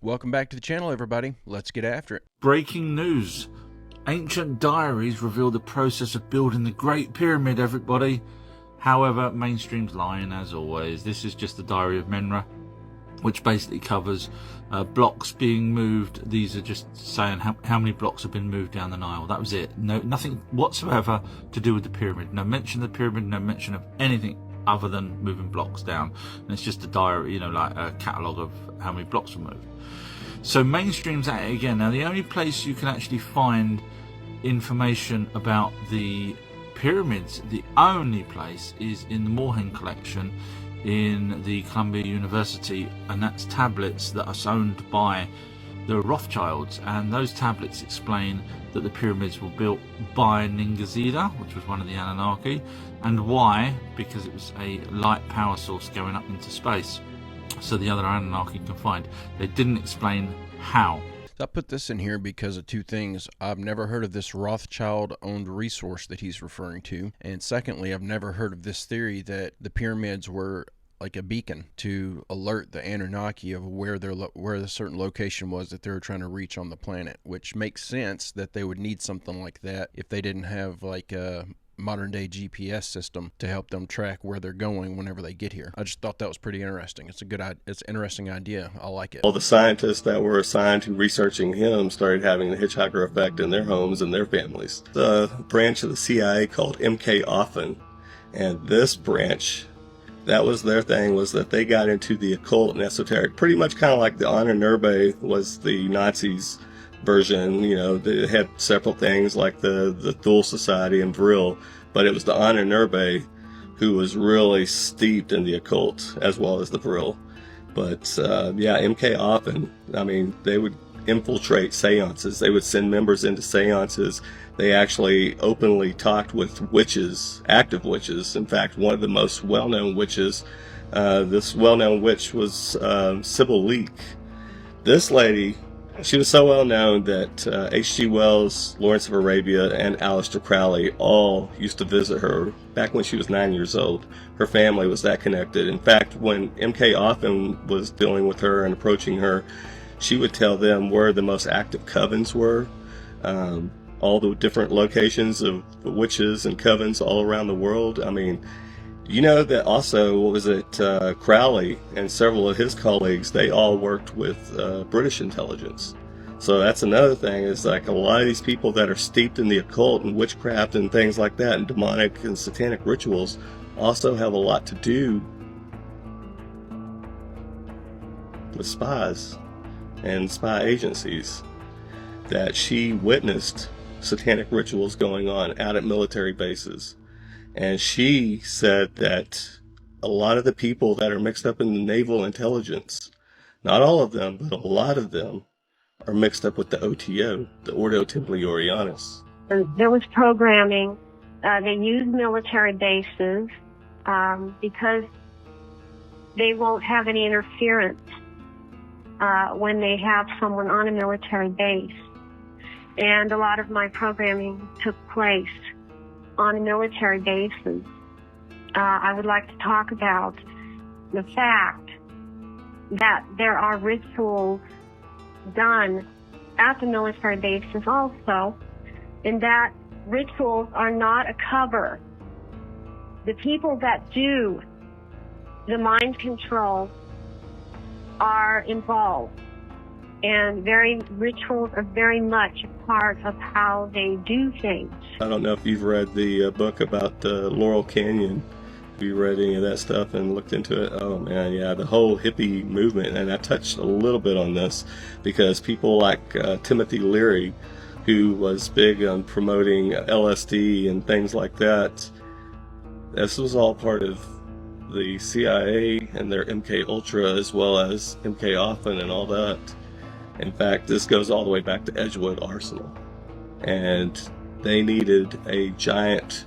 Welcome back to the channel, everybody. Let's get after it. Breaking news. Ancient diaries reveal the process of building the Great Pyramid, everybody. However, mainstream's lying as always. This is just the Diary of Menra, which basically covers blocks being moved. These are just saying how many blocks have been moved down the Nile. That was it. Nothing whatsoever to do with the pyramid. No mention of the pyramid, no mention of anything other than moving blocks down. And it's just a diary, like a catalogue of how many blocks were moved. So mainstream's at it again. Now, the only place you can actually find information about the pyramids, the only place, is in the Moorhen collection in the Columbia University, and that's tablets that are owned by the Rothschilds, and those tablets explain that the pyramids were built by Ningazida, which was one of the Anunnaki, and why? Because it was a light power source going up into space, so the other Anunnaki can find. They didn't explain how. I put this in here because of two things. I've never heard of this Rothschild-owned resource that he's referring to. And secondly, I've never heard of this theory that the pyramids were like a beacon to alert the Anunnaki of where the certain location was that they were trying to reach on the planet, which makes sense that they would need something like that if they didn't have like a modern day GPS system to help them track where they're going whenever they get here. I just thought that was pretty interesting. It's an interesting idea. I like it. All the scientists that were assigned to researching him started having the hitchhiker effect in their homes and their families. The branch of the CIA called MK Offen, and this branch, that was their thing, was that they got into the occult and esoteric, pretty much kind of like the Ahnenerbe was the Nazis' version. They had several things like the Thule Society and Vril, but it was the Ahnenerbe who was really steeped in the occult as well as the Vril. But MK Offen, they would infiltrate seances. They would send members into seances. They actually openly talked with witches, active witches. In fact, one of the most well-known witches, this well-known witch was Sybil Leek. This lady, she was so well known that H.G. Wells, Lawrence of Arabia, and Aleister Crowley all used to visit her back when she was 9 years old. Her family was that connected. In fact, when MK Offen was dealing with her and approaching her, she would tell them where the most active covens were, all the different locations of witches and covens all around the world. That also, Crowley and several of his colleagues, they all worked with British intelligence. So that's another thing, is like a lot of these people that are steeped in the occult and witchcraft and things like that, and demonic and satanic rituals, also have a lot to do with spies and spy agencies. That she witnessed satanic rituals going on out at military bases. And she said that a lot of the people that are mixed up in the naval intelligence, not all of them, but a lot of them, are mixed up with the OTO, the Ordo Templi Orientis. There was programming. They used military bases because they won't have any interference when they have someone on a military base. And a lot of my programming took place on military bases. I would like to talk about the fact that there are rituals done at the military bases also, and that rituals are not a cover. The people that do the mind control are involved, and rituals are very much a part of how they do things. I don't know if you've read the book about Laurel Canyon. Have you read any of that stuff and looked into it? Oh man, yeah, the whole hippie movement. And I touched a little bit on this because people like Timothy Leary, who was big on promoting LSD and things like that, this was all part of the CIA and their MK Ultra, as well as MK Offen and all that. In fact, this goes all the way back to Edgewood Arsenal. And they needed a giant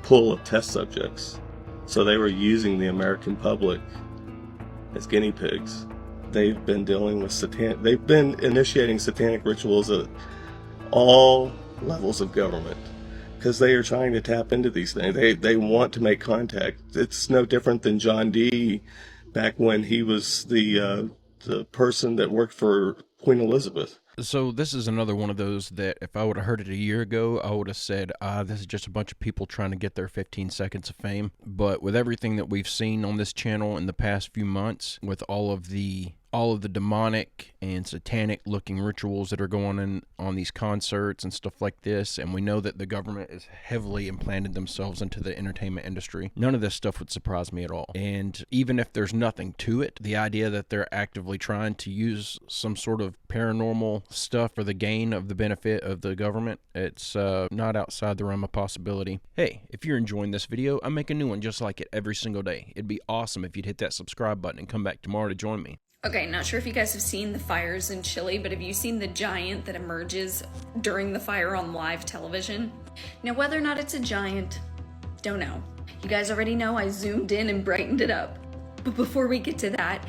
pool of test subjects. So they were using the American public as guinea pigs. They've been dealing with they've been initiating satanic rituals at all levels of government, because they are trying to tap into these things. They want to make contact. It's no different than John Dee back when he was the the person that worked for Queen Elizabeth. So this is another one of those that if I would have heard it a year ago, I would have said, this is just a bunch of people trying to get their 15 seconds of fame. But with everything that we've seen on this channel in the past few months, with all of the demonic and satanic looking rituals that are going on these concerts and stuff like this, and we know that the government is heavily implanted themselves into the entertainment industry, none of this stuff would surprise me at all. And even if there's nothing to it, the idea that they're actively trying to use some sort of paranormal stuff for the gain of the benefit of the government, it's not outside the realm of possibility. Hey, if you're enjoying this video, I make a new one just like it every single day. It'd be awesome if you'd hit that subscribe button and come back tomorrow to join me. Okay, not sure if you guys have seen the fires in Chile, but have you seen the giant that emerges during the fire on live television? Now, whether or not it's a giant, don't know. You guys already know I zoomed in and brightened it up. But before we get to that,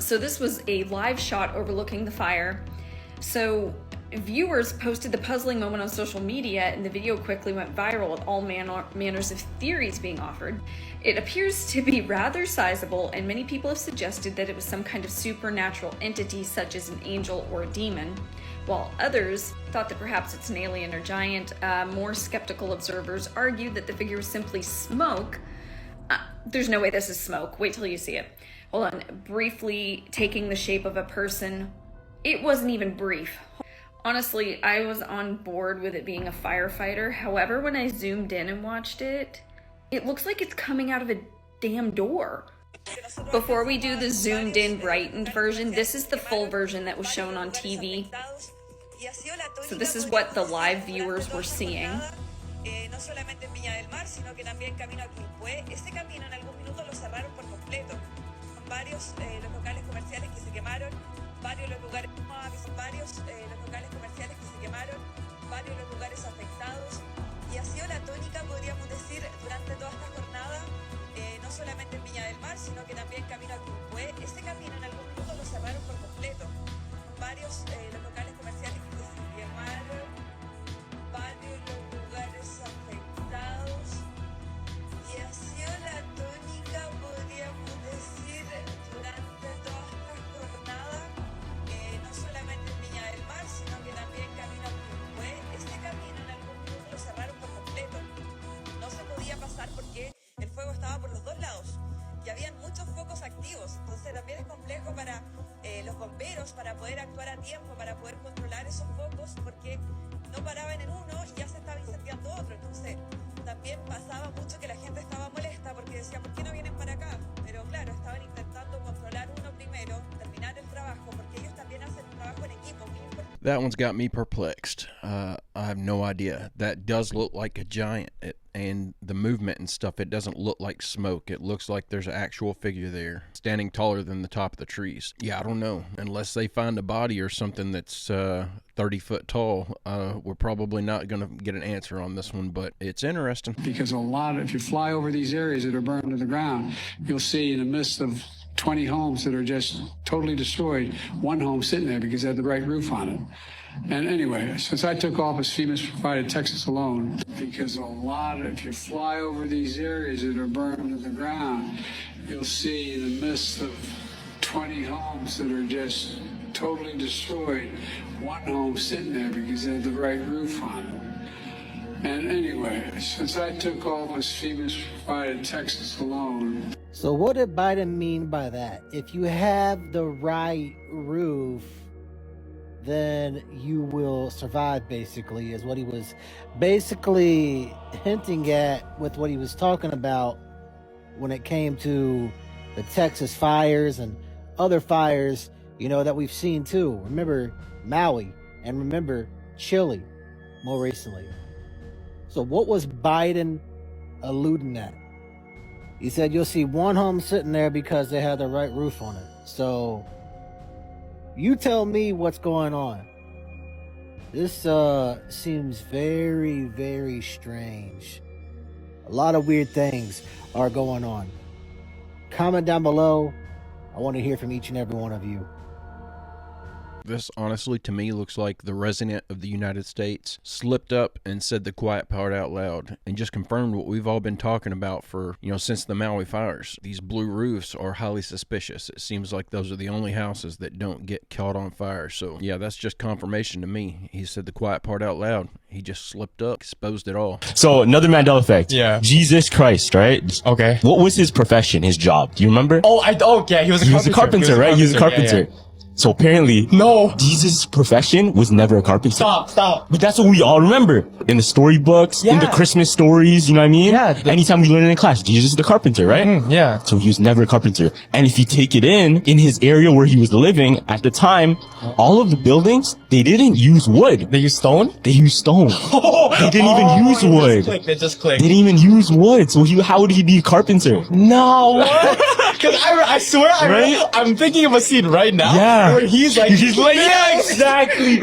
so this was a live shot overlooking the fire. So viewers posted the puzzling moment on social media, and the video quickly went viral with all manners of theories being offered. It appears to be rather sizable, and many people have suggested that it was some kind of supernatural entity such as an angel or a demon, while others thought that perhaps it's an alien or giant. More skeptical observers argued that the figure was simply smoke. There's no way this is smoke. Wait till you see it. Hold on. Briefly taking the shape of a person. It wasn't even brief. Honestly, I was on board with it being a firefighter. However, when I zoomed in and watched it, it looks like it's coming out of a damn door. Before we do the zoomed in brightened version, this is the full version that was shown on TV. So this is what the live viewers were seeing. Varios los lugares comerciales que se quemaron, varios los lugares afectados, y ha sido la tónica, podríamos decir, durante toda esta jornada, no solamente en Viña del Mar, sino que también camino a Quilpué. Ese camino en algún minuto lo cerraron por completo. Varios los locales comerciales que se quemaron, varios los lugares afectados, y ha sido la tónica, podríamos decir, durante toda esta jornada. No solamente en Viña del Mar, sino que también camino a Quilpué. Este camino en algún minuto lo cerraron por completo. No se podía pasar porque el fuego estaba por los dos lados y habían muchos focos activos. Entonces también es complejo para los bomberos, para poder actuar a tiempo, para poder controlar esos focos, porque no paraban en uno y ya se estaba incendiando otro. Entonces también pasaba mucho que la gente estaba molesta porque decía, ¿por qué no vienen para acá? Pero claro, estaban intentando controlar uno primero, terminar el trabajo, porque ellos también hacen un trabajo en equipo muy importante. That one's got me perplexed. I have no idea. That does look like a giant, and the movement and stuff, it doesn't look like smoke. It looks like there's an actual figure there, standing taller than the top of the trees. Yeah, I don't know. Unless they find a body or something that's 30 foot tall, we're probably not going to get an answer on this one, but it's interesting. Because if you fly over these areas that are burned to the ground, you'll see in the midst of 20 homes that are just totally destroyed, one home sitting there because it had the right roof on it. And anyway, since I took office, FEMA's provided Texas alone because if you fly over these areas that are burned to the ground, you'll see in the midst of 20 homes that are just totally destroyed, one home sitting there because it had the right roof on it. And anyway, since I took office, FEMA's provided Texas alone. So what did Biden mean by that? If you have the right roof, then you will survive, basically, is what he was basically hinting at with what he was talking about when it came to the Texas fires and other fires, that we've seen too. Remember Maui and remember Chile more recently. So what was Biden alluding at? He said you'll see one home sitting there because they had the right roof on it. So you tell me what's going on. This seems very, very strange. A lot of weird things are going on. Comment down below. I want to hear from each and every one of you. This honestly to me looks like the resident of the United States slipped up and said the quiet part out loud and just confirmed what we've all been talking about for, since the Maui fires. These blue roofs are highly suspicious. It seems like those are the only houses that don't get caught on fire. So yeah, that's just confirmation to me. He said the quiet part out loud. He just slipped up, exposed it all. So another Mandela effect. Yeah. Jesus Christ, right? Okay. What was his profession, his job? Do you remember? Yeah, he was a carpenter. Right? He was a carpenter. Yeah. So apparently, No. Jesus' profession was never a carpenter. Stop. But that's what we all remember. In the storybooks, in the Yeah. Christmas stories, you know what I mean? Yeah. Anytime we learn it in class, Jesus is the carpenter, right? Yeah. So he was never a carpenter. And if you take it in his area where he was living at the time, all of the buildings, they didn't use wood. They use stone? They used stone. They didn't even use wood. They just clicked. They didn't even use wood. So how would he be a carpenter? No. Because I swear, Right? I'm thinking of a scene right now. Yeah. Where he's like, yeah, exactly.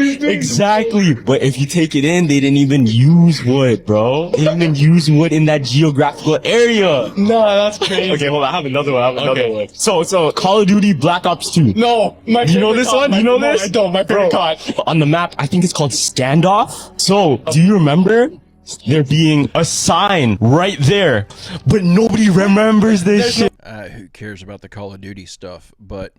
But if you take it in, they didn't even use wood, bro. They didn't even use wood in that geographical area. No, that's crazy. Okay, hold on. I have another one. Okay. one. So Call of Duty Black Ops 2. No, my Do you know favorite this card. one? Do you know No, this? I don't. My favorite card. On the map, I think it's called Standoff. So, do you remember there being a sign right there? But nobody remembers this shit. Who cares about the Call of Duty stuff? But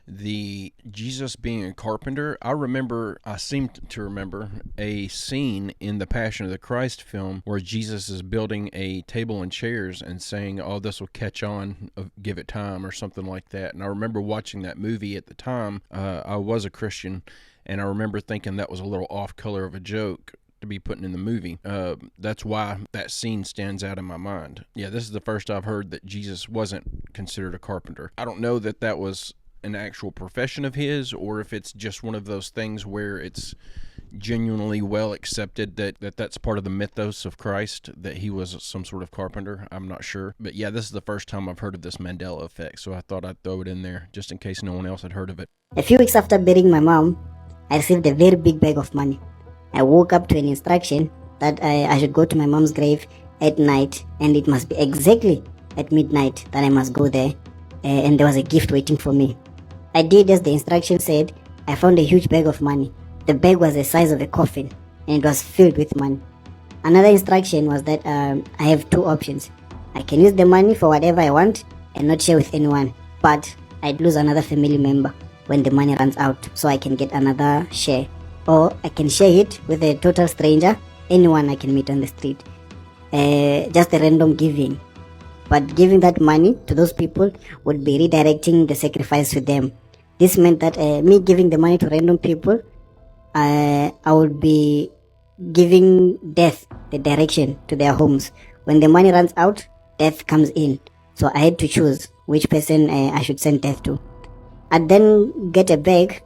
the Jesus being a carpenter, I seem to remember a scene in the Passion of the Christ film where Jesus is building a table and chairs and saying, oh, this will catch on, give it time, or something like that. And I remember watching that movie at the time. I was a Christian, and I remember thinking that was a little off color of a joke to be putting in the movie. That's why that scene stands out in my mind. Yeah, this is the first I've heard that Jesus wasn't considered a carpenter. I don't know that that was an actual profession of his, or if it's just one of those things where it's genuinely well accepted that that's part of the mythos of Christ, that he was some sort of carpenter. I'm not sure. But yeah, this is the first time I've heard of this Mandela effect, so I thought I'd throw it in there just in case no one else had heard of it. A few weeks after burying my mom, I received a very big bag of money. I woke up to an instruction that I should go to my mom's grave at night, and it must be exactly at midnight that I must go there, and there was a gift waiting for me. I did as the instruction said. I found a huge bag of money. The bag was the size of a coffin, and it was filled with money. Another instruction was that I have two options. I can use the money for whatever I want and not share with anyone, but I'd lose another family member when the money runs out, so I can get another share. Or I can share it with a total stranger, anyone I can meet on the street. Just a random giving. But giving that money to those people would be redirecting the sacrifice to them. This meant that me giving the money to random people, I would be giving death the direction to their homes. When the money runs out, death comes in. So I had to choose which person I should send death to. I'd then get a bag,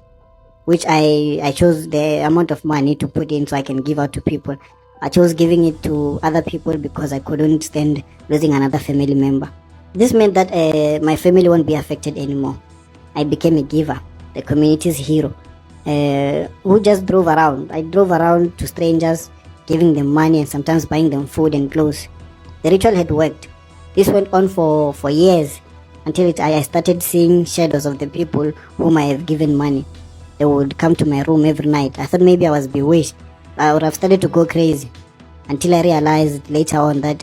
which I chose the amount of money to put in so I can give out to people. I chose giving it to other people because I couldn't stand losing another family member. This meant that my family won't be affected anymore. I became a giver, the community's hero, who just drove around. I drove around to strangers, giving them money and sometimes buying them food and clothes. The ritual had worked. This went on for years until I started seeing shadows of the people whom I have given money. They would come to my room every night. I thought maybe I was bewitched. I would have started to go crazy until I realized later on that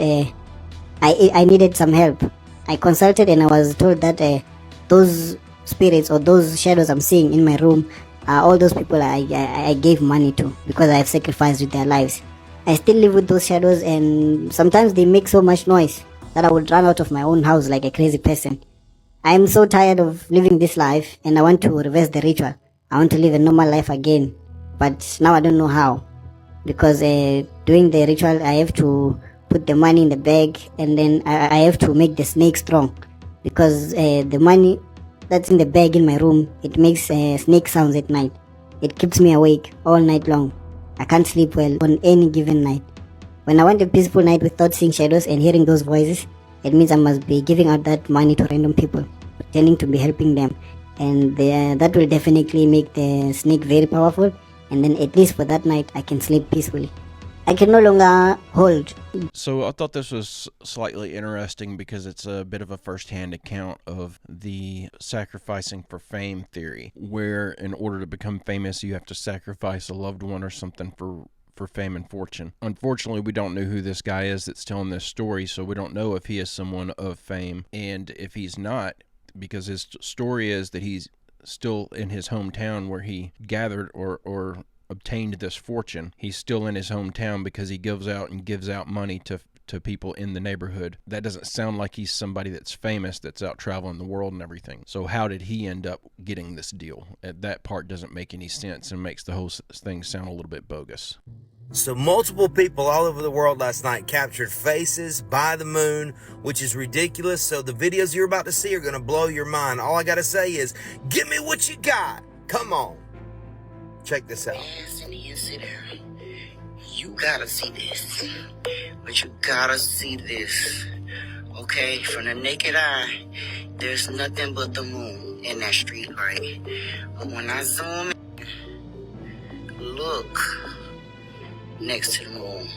I needed some help. I consulted and I was told that those spirits or those shadows I'm seeing in my room are all those people I gave money to because I have sacrificed with their lives. I still live with those shadows, and sometimes they make so much noise that I would run out of my own house like a crazy person. I am so tired of living this life, and I want to reverse the ritual. I want to live a normal life again, but now I don't know how. Because doing the ritual, I have to put the money in the bag, and then I have to make the snake strong. Because the money that's in the bag in my room, it makes snake sounds at night. It keeps me awake all night long. I can't sleep well on any given night. When I want a peaceful night without seeing shadows and hearing those voices, it means I must be giving out that money to random people, pretending to be helping them. And that will definitely make the snake very powerful, and then at least for that night I can sleep peacefully. I can no longer hold. So I thought this was slightly interesting because it's a bit of a first-hand account of the sacrificing for fame theory, where in order to become famous, you have to sacrifice a loved one or something for fame and fortune. Unfortunately, we don't know who this guy is that's telling this story, so we don't know if he is someone of fame. And if he's not, because his story is that he's still in his hometown where he gathered or obtained this fortune. He's still in his hometown because he gives out money to people in the neighborhood. That doesn't sound like he's somebody that's famous, that's out traveling the world and everything. So how did he end up getting this deal? That part doesn't make any sense and makes the whole thing sound a little bit bogus. So multiple people all over the world last night captured faces by the moon, which is ridiculous. So the videos you're about to see are going to blow your mind. All I got to say is, give me what you got. Come on. Check this out. You gotta see this. But you gotta see this. Okay, from the naked eye, there's nothing but the moon in that street light. But when I zoom in, look next to the moon.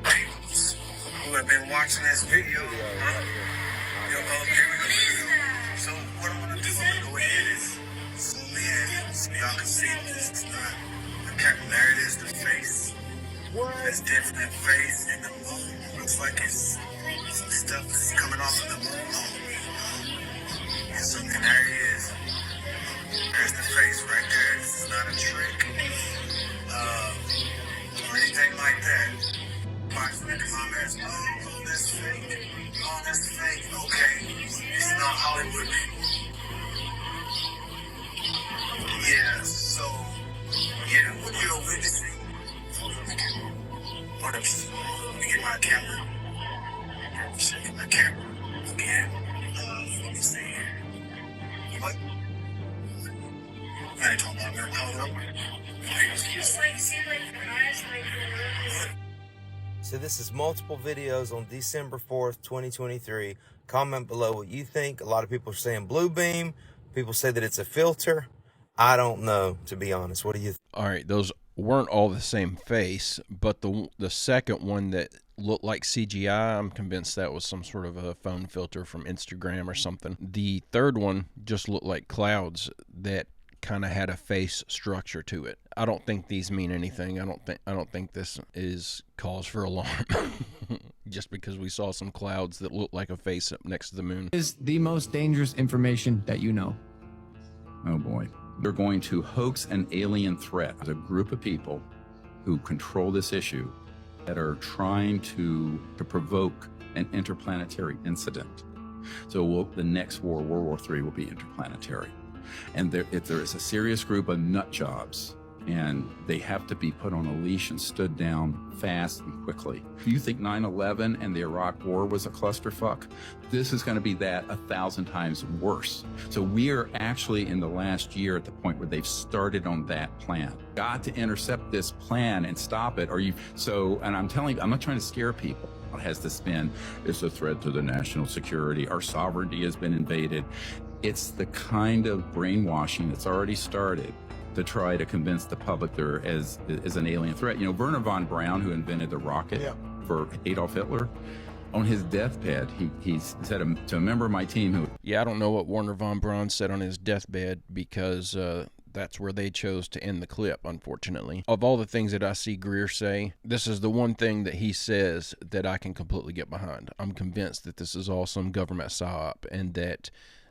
Who have been watching this video, huh? Here we go. So what I'm gonna do, I'm gonna go ahead and zoom in so y'all can see this. There it is, the face. That's different face in the moon. Looks like it's some stuff that's coming off of the moon. So there he is. There's the face right there. This is not a trick or anything like that. Watch in the comments. Oh, that's fake. Oh, that's fake. Okay. It's not Hollywood, people. Yeah, so, yeah, what you're witnessing. Hold up. Let me get my camera. Get my camera. Again. Let me see here. What? I ain't talking about that. Hold up. So this is multiple videos on December 4th, 2023. Comment below what you think. A lot of people are saying blue beam. People say that it's a filter. I don't know, to be honest. What do you think? All right, those weren't all the same face, but the second one that looked like CGI, I'm convinced that was some sort of a phone filter from Instagram or something. The third one just looked like clouds that kind of had a face structure to it. I don't think these mean anything. I don't think this is cause for alarm. Just because we saw some clouds that look like a face up next to the moon. Is the most dangerous information that you know. Oh boy. They're going to hoax an alien threat. There's a group of people who control this issue that are trying to provoke an interplanetary incident. So the next war, World War III, will be interplanetary. And there is a serious group of nut jobs, and they have to be put on a leash and stood down fast and quickly. Do you think 9/11 and the Iraq War was a clusterfuck? This is going to be that 1,000 times worse. So we are actually in the last year at the point where they've started on that plan. Got to intercept this plan and stop it. And I'm telling you, I'm not trying to scare people. It has to spin. It's a threat to the national security. Our sovereignty has been invaded. It's the kind of brainwashing that's already started to try to convince the public there is an alien threat. You know, Werner von Braun, who invented the rocket for Adolf Hitler, on his deathbed, he said to a member of my team who... Yeah, I don't know what Werner von Braun said on his deathbed because that's where they chose to end the clip, unfortunately. Of all the things that I see Greer say, this is the one thing that he says that I can completely get behind. I'm convinced that this is all some government psyop and that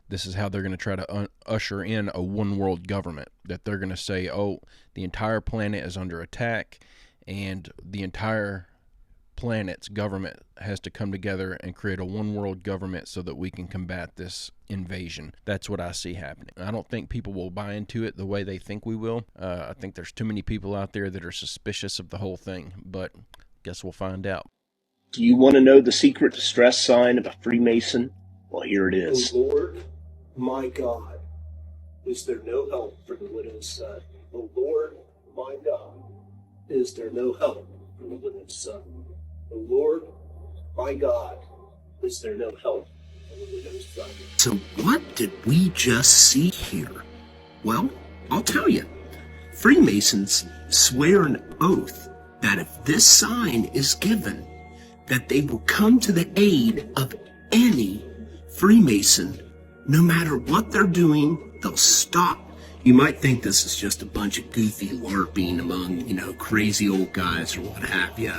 this is how they're going to try to usher in a one-world government, that they're going to say, oh, the entire planet is under attack, and the entire planet's government has to come together and create a one-world government so that we can combat this invasion. That's what I see happening. I don't think people will buy into it the way they think we will. I think there's too many people out there that are suspicious of the whole thing, but guess we'll find out. Do you want to know the secret distress sign of a Freemason? Well, here it is. O Lord, my God, is there no help for the widow's son? O Lord, my God, is there no help for the widow's son? O Lord, my God, is there no help for the widow's son? So what did we just see here? Well, I'll tell you. Freemasons swear an oath that if this sign is given, that they will come to the aid of any Freemason. No matter what they're doing, they'll stop. You might think this is just a bunch of goofy LARPing among, crazy old guys or what have you,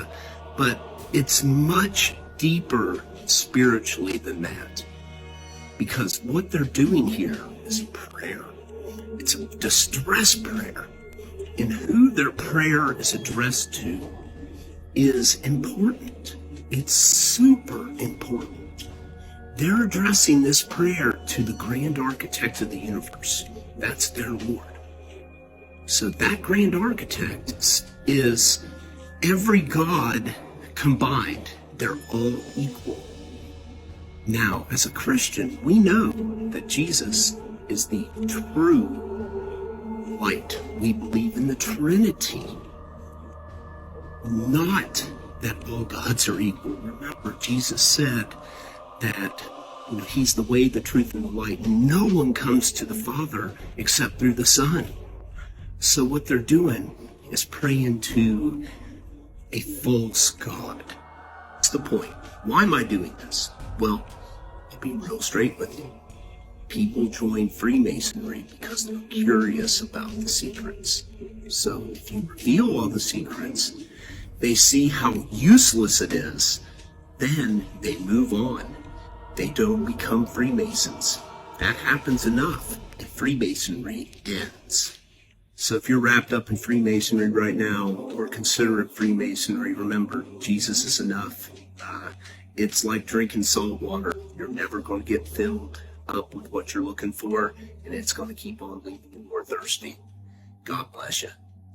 but it's much deeper spiritually than that. Because what they're doing here is prayer. It's a distress prayer. And who their prayer is addressed to is important. It's super important. They're addressing this prayer to the grand architect of the universe. That's their Lord. So that grand architect is every god combined. They're all equal. Now, as a Christian, we know that Jesus is the true light. We believe in the Trinity. Not that all gods are equal. Remember, Jesus said that he's the way, the truth, and the light. No one comes to the Father except through the Son. So what they're doing is praying to a false god. That's the point. Why am I doing this? Well, I'll be real straight with you. People join Freemasonry because they're curious about the secrets. So if you reveal all the secrets, they see how useless it is, then they move on. They don't become Freemasons. That happens enough, and Freemasonry ends. So if you're wrapped up in Freemasonry right now, or consider it Freemasonry, remember, Jesus is enough. It's like drinking salt water. You're never going to get filled up with what you're looking for, and it's going to keep on leaving you more thirsty. God bless you.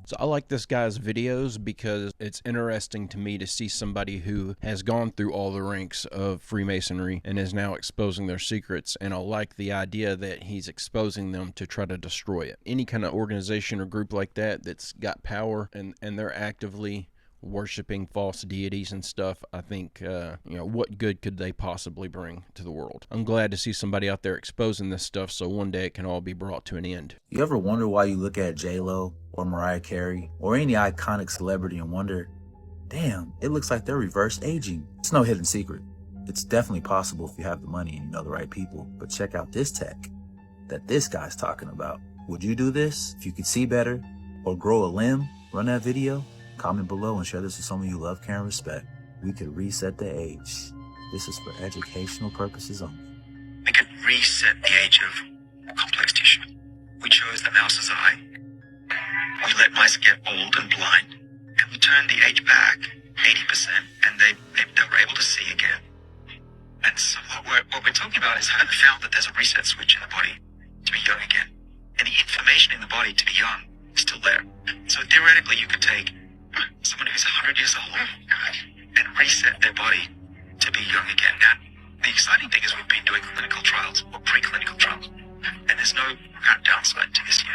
So I like this guy's videos because it's interesting to me to see somebody who has gone through all the ranks of Freemasonry and is now exposing their secrets, and I like the idea that he's exposing them to try to destroy it. Any kind of organization or group like that that's got power and they're actively worshiping false deities and stuff, I think, what good could they possibly bring to the world? I'm glad to see somebody out there exposing this stuff so one day it can all be brought to an end. You ever wonder why you look at J-Lo or Mariah Carey or any iconic celebrity and wonder, damn, it looks like they're reverse aging? It's no hidden secret. It's definitely possible if you have the money and you know the right people. But check out this tech that this guy's talking about. Would you do this if you could see better or grow a limb? Run that video? Comment below and share this with someone you love, care, and respect. We could reset the age. This is for educational purposes only. We could reset the age of complex tissue. We chose the mouse's eye. We let mice get old and blind, and we turned the age back 80%, and they were able to see again. And so what we're talking about is how we found that there's a reset switch in the body to be young again, and the information in the body to be young is still there. So theoretically, you could take someone who's 100 years old and reset their body to be young again. Now, the exciting thing is we've been doing clinical trials or preclinical trials, and there's no apparent downside to this yet.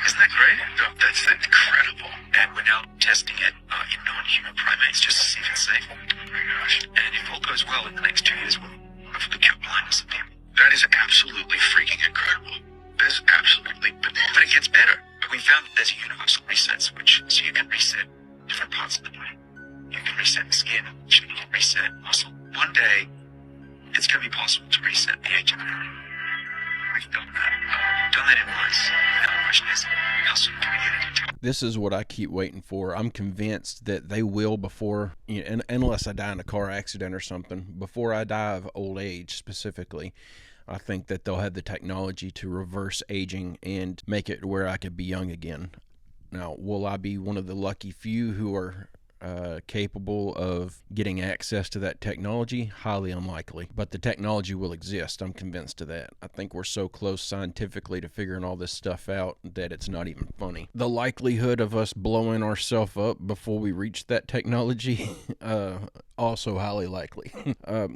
Isn't that great? That's incredible. And we're now testing it in non-human primates just to see if it's safe. Oh my gosh. And if all goes well, in the next 2 years, we'll hopefully cure blindness of people. That is absolutely freaking incredible. That's absolutely bananas. But it gets better. We found that there's a universal reset switch, so you can reset different parts of the body. You can reset the skin, you can reset muscle. One day, it's going to be possible to reset the age of the body. We've done that. We've done that in mice. Now the question is, how soon can we get it? This is what I keep waiting for. I'm convinced that they will before, unless I die in a car accident or something, before I die of old age specifically, I think that they'll have the technology to reverse aging and make it where I could be young again. Now, will I be one of the lucky few who are capable of getting access to that technology? Highly unlikely. But the technology will exist. I'm convinced of that. I think we're so close scientifically to figuring all this stuff out that it's not even funny. The likelihood of us blowing ourselves up before we reach that technology, also highly likely.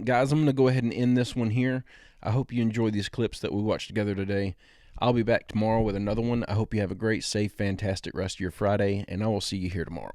Guys, I'm going to go ahead and end this one here. I hope you enjoyed these clips that we watched together today. I'll be back tomorrow with another one. I hope you have a great, safe, fantastic rest of your Friday, and I will see you here tomorrow.